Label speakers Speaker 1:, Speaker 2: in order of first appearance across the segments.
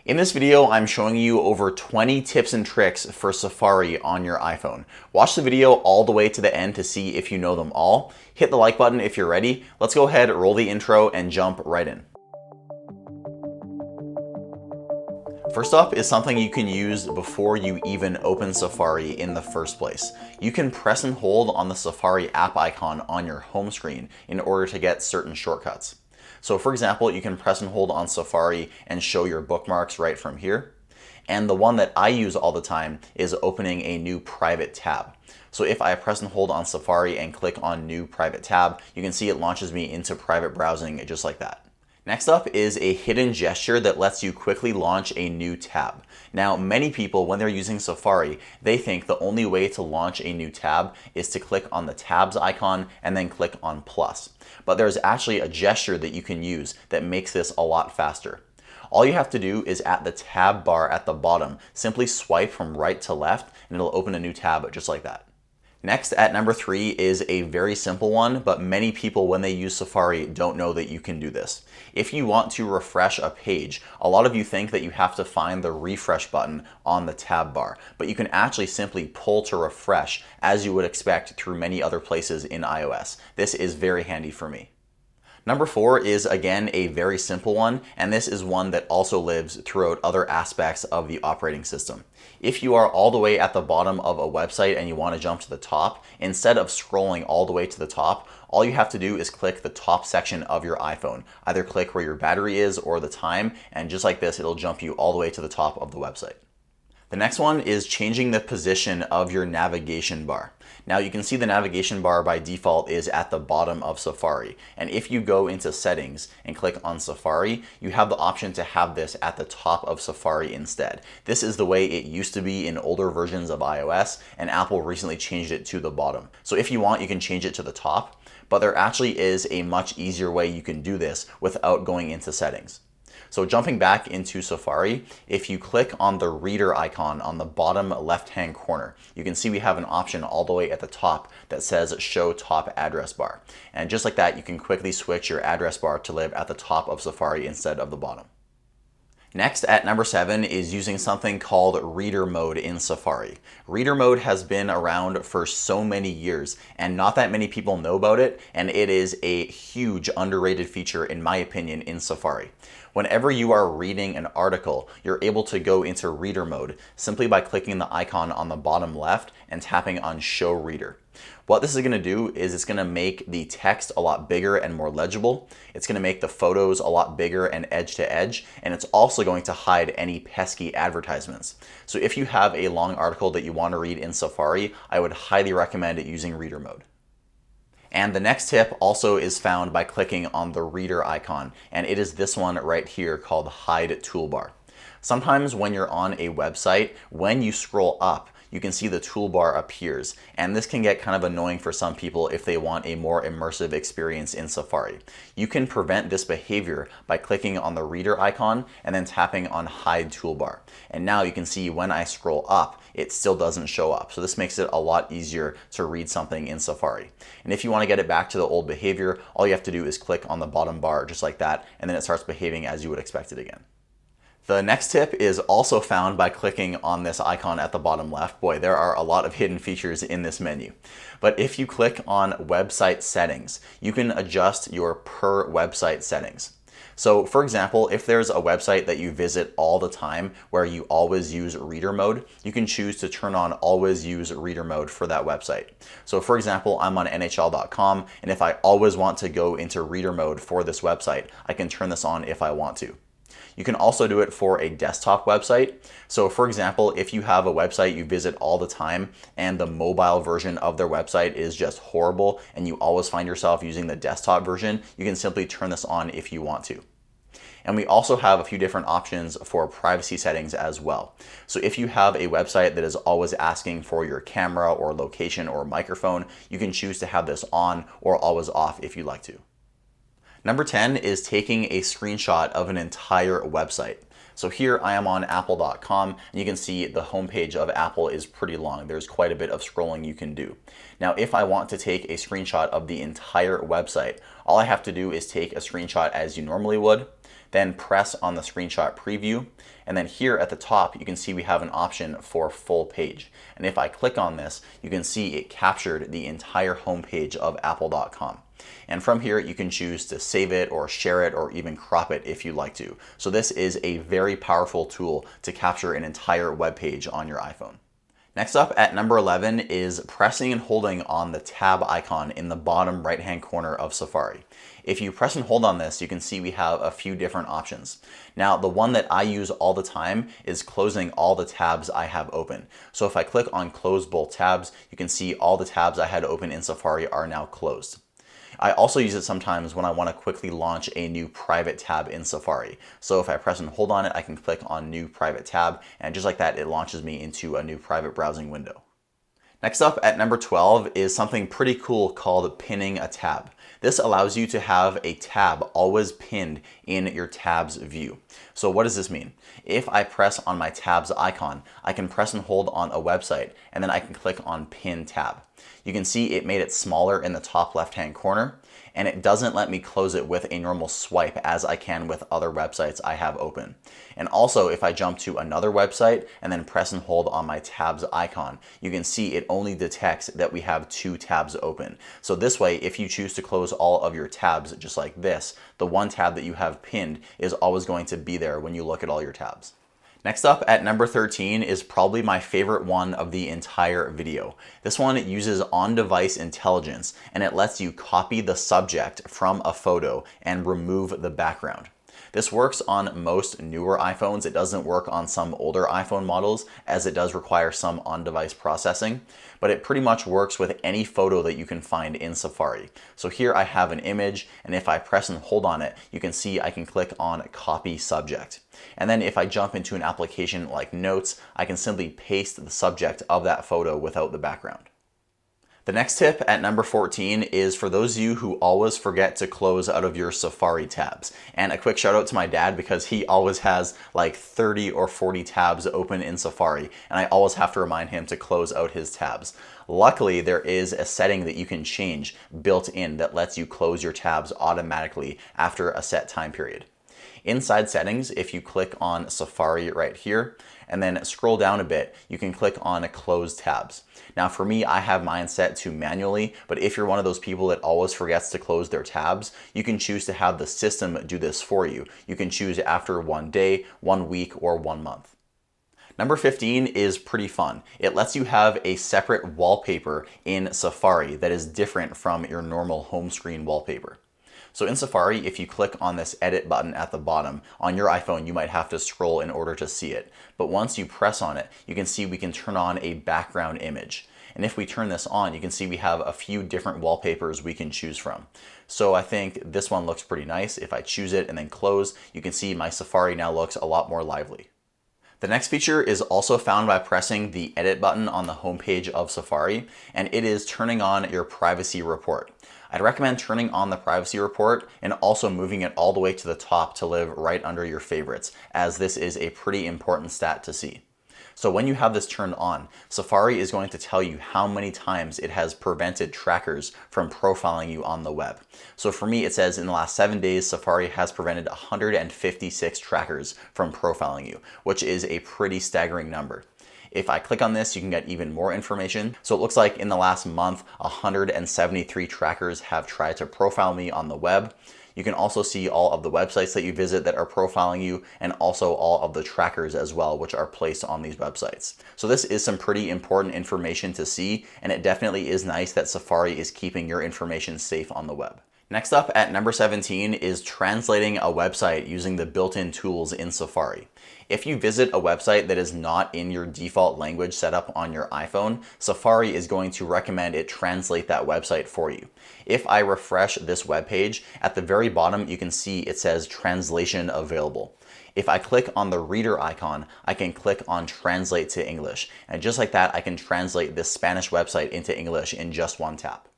Speaker 1: In this video, I'm showing you over 20 tips and tricks for Safari on your iPhone. Watch the video all the way to the end to see if you know them all. Hit the like button if you're ready. Let's go ahead, roll the intro, and jump right in. First up is something you can use before you even open Safari in the first place. You can press and hold on the Safari app icon on your home screen in order to get certain shortcuts. So for example, you can press and hold on Safari and show your bookmarks right from here. And the one that I use all the time is opening a new private tab. So if I press and hold on Safari and click on new private tab, you can see it launches me into private browsing just like that. Next up is a hidden gesture that lets you quickly launch a new tab. Now, many people, when they're using Safari, they think the only way to launch a new tab is to click on the tabs icon and then click on plus. But there's actually a gesture that you can use that makes this a lot faster. All you have to do is at the tab bar at the bottom, simply swipe from right to left and it'll open a new tab just like that. Next, at number 3 is a very simple one, but many people when they use Safari don't know that you can do this. If you want to refresh a page, a lot of you think that you have to find the refresh button on the tab bar, but you can actually simply pull to refresh as you would expect through many other places in iOS. This is very handy for me. Number 4 is again a very simple one, and this is one that also lives throughout other aspects of the operating system. If you are all the way at the bottom of a website and you want to jump to the top, instead of scrolling all the way to the top, all you have to do is click the top section of your iPhone. Either click where your battery is or the time, and just like this, it'll jump you all the way to the top of the website. The next one is changing the position of your navigation bar. Now you can see the navigation bar by default is at the bottom of Safari. And if you go into settings and click on Safari, you have the option to have this at the top of Safari instead. This is the way it used to be in older versions of iOS, and Apple recently changed it to the bottom. So if you want, you can change it to the top, but there actually is a much easier way you can do this without going into settings. So jumping back into Safari, if you click on the reader icon on the bottom left-hand corner, you can see we have an option all the way at the top that says show top address bar. And just like that, you can quickly switch your address bar to live at the top of Safari instead of the bottom. Next, at number 7 is using something called Reader Mode in Safari. Reader Mode has been around for so many years and not that many people know about it, and it is a huge underrated feature in my opinion in Safari. Whenever you are reading an article, you're able to go into Reader Mode simply by clicking the icon on the bottom left and tapping on Show Reader. What this is going to do is it's going to make the text a lot bigger and more legible. It's going to make the photos a lot bigger and edge to edge, and it's also going to hide any pesky advertisements. So if you have a long article that you want to read in Safari, I would highly recommend using Reader Mode. And the next tip also is found by clicking on the reader icon, and it is this one right here called Hide Toolbar. Sometimes when you're on a website, when you scroll up, you can see the toolbar appears, and this can get kind of annoying for some people if they want a more immersive experience in Safari. You can prevent this behavior by clicking on the reader icon and then tapping on Hide Toolbar. And now you can see when I scroll up, it still doesn't show up. So this makes it a lot easier to read something in Safari. And if you want to get it back to the old behavior, all you have to do is click on the bottom bar just like that, and then it starts behaving as you would expect it again. The next tip is also found by clicking on this icon at the bottom left. Boy, there are a lot of hidden features in this menu. But if you click on website settings, you can adjust your per website settings. So for example, if there's a website that you visit all the time where you always use reader mode, you can choose to turn on always use reader mode for that website. So for example, I'm on NHL.com, and if I always want to go into reader mode for this website, I can turn this on if I want to. You can also do it for a desktop website. So for example, if you have a website you visit all the time and the mobile version of their website is just horrible and you always find yourself using the desktop version, you can simply turn this on if you want to. And we also have a few different options for privacy settings as well. So if you have a website that is always asking for your camera or location or microphone, you can choose to have this on or always off if you'd like to. Number 10 is taking a screenshot of an entire website. So here I am on apple.com, and you can see the homepage of Apple is pretty long. There's quite a bit of scrolling you can do. Now, if I want to take a screenshot of the entire website, all I have to do is take a screenshot as you normally would, then press on the screenshot preview, and then here at the top you can see we have an option for full page. And if I click on this, you can see it captured the entire homepage of apple.com. And from here you can choose to save it or share it or even crop it if you'd like to. So this is a very powerful tool to capture an entire web page on your iPhone. Next up at number 11 is pressing and holding on the tab icon in the bottom right hand corner of Safari. If you press and hold on this, you can see we have a few different options. Now, the one that I use all the time is closing all the tabs I have open. So if I click on close both tabs, you can see all the tabs I had open in Safari are now closed. I also use it sometimes when I want to quickly launch a new private tab in Safari. So if I press and hold on it, I can click on new private tab, and just like that, it launches me into a new private browsing window. Next up at number 12 is something pretty cool called pinning a tab. This allows you to have a tab always pinned in your tabs view. So what does this mean? If I press on my tabs icon, I can press and hold on a website, and then I can click on pin tab. You can see it made it smaller in the top left-hand corner, and it doesn't let me close it with a normal swipe as I can with other websites I have open. And also, if I jump to another website and then press and hold on my tabs icon, you can see it only detects that we have 2 tabs open. So this way, if you choose to close all of your tabs just like this, the one tab that you have pinned is always going to be there when you look at all your tabs. Next up at number 13 is probably my favorite one of the entire video. This one uses on-device intelligence, and it lets you copy the subject from a photo and remove the background. This works on most newer iPhones. It doesn't work on some older iPhone models, as it does require some on-device processing, but it pretty much works with any photo that you can find in Safari. So here I have an image, and if I press and hold on it, you can see I can click on copy subject. And then if I jump into an application like Notes, I can simply paste the subject of that photo without the background. The next tip at number 14 is for those of you who always forget to close out of your Safari tabs. And a quick shout out to my dad, because he always has like 30 or 40 tabs open in Safari, and I always have to remind him to close out his tabs. Luckily, there is a setting that you can change built in that lets you close your tabs automatically after a set time period. Inside settings, if you click on Safari right here and then scroll down a bit, you can click on close tabs. Now for me, I have mine set to manually, but if you're one of those people that always forgets to close their tabs, you can choose to have the system do this for you. You can choose after 1 day, 1 week, or 1 month. Number 15 is pretty fun. It lets you have a separate wallpaper in Safari that is different from your normal home screen wallpaper. So in Safari, if you click on this edit button at the bottom, on your iPhone you might have to scroll in order to see it. But once you press on it, you can see we can turn on a background image. And if we turn this on, you can see we have a few different wallpapers we can choose from. So I think this one looks pretty nice. If I choose it and then close, you can see my Safari now looks a lot more lively. The next feature is also found by pressing the edit button on the homepage of Safari, and it is turning on your privacy report. I'd recommend turning on the privacy report and also moving it all the way to the top to live right under your favorites, as this is a pretty important stat to see. So when you have this turned on, Safari is going to tell you how many times it has prevented trackers from profiling you on the web. So for me, it says in the last 7 days, Safari has prevented 156 trackers from profiling you, which is a pretty staggering number. If I click on this, you can get even more information. So it looks like in the last month, 173 trackers have tried to profile me on the web. You can also see all of the websites that you visit that are profiling you, and also all of the trackers as well, which are placed on these websites. So this is some pretty important information to see, and it definitely is nice that Safari is keeping your information safe on the web. Next up at number 17 is translating a website using the built-in tools in Safari. If you visit a website that is not in your default language set up on your iPhone, Safari is going to recommend it translate that website for you. If I refresh this web page, at the very bottom you can see it says translation available. If I click on the reader icon, I can click on translate to English, and just like that I can translate this Spanish website into English in just one tap.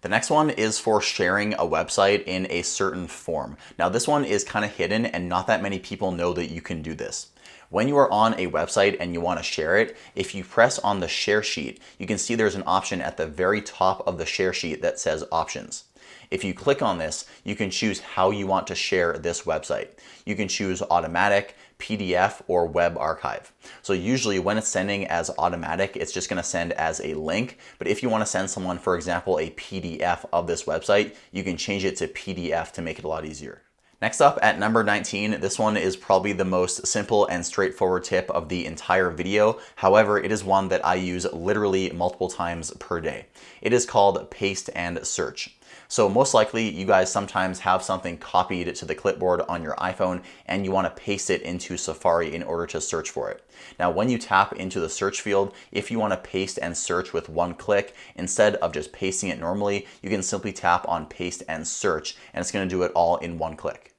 Speaker 1: The next one is for sharing a website in a certain form. Now this one is kind of hidden and not that many people know that you can do this. When you are on a website and you want to share it, if you press on the share sheet, you can see there's an option at the very top of the share sheet that says options. If you click on this, you can choose how you want to share this website. You can choose automatic, PDF, or web archive. So usually when it's sending as automatic, it's just going to send as a link. But if you want to send someone, for example, a PDF of this website, you can change it to PDF to make it a lot easier. Next up at number 19, this one is probably the most simple and straightforward tip of the entire video. However, it is one that I use literally multiple times per day. It is called paste and search. So most likely you guys sometimes have something copied to the clipboard on your iPhone and you want to paste it into Safari in order to search for it. Now, when you tap into the search field, if you want to paste and search with one click, instead of just pasting it normally, you can simply tap on paste and search and it's going to do it all in one click.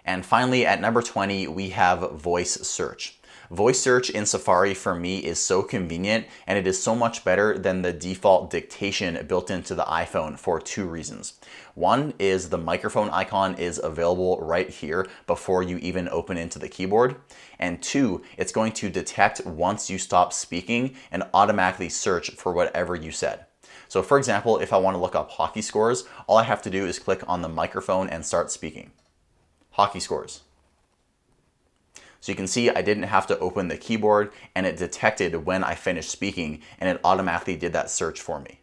Speaker 1: And finally, at number 20, we have voice search. Voice search in Safari for me is so convenient, and it is so much better than the default dictation built into the iPhone for two reasons. One is the microphone icon is available right here before you even open into the keyboard. And two, it's going to detect once you stop speaking and automatically search for whatever you said. So for example, if I want to look up hockey scores, all I have to do is click on the microphone and start speaking. Hockey scores. So you can see I didn't have to open the keyboard and it detected when I finished speaking and it automatically did that search for me.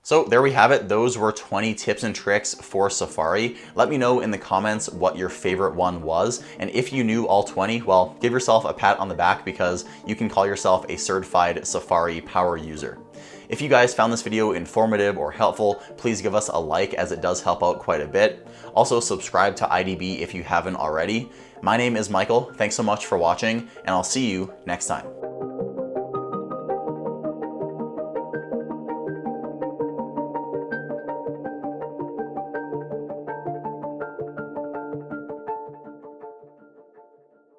Speaker 1: So there we have it. Those were 20 tips and tricks for Safari. Let me know in the comments what your favorite one was. And if you knew all 20, well, give yourself a pat on the back because you can call yourself a certified Safari power user. If you guys found this video informative or helpful, please give us a like as it does help out quite a bit. Also subscribe to IDB if you haven't already. My name is Michael. Thanks so much for watching and I'll see you next time.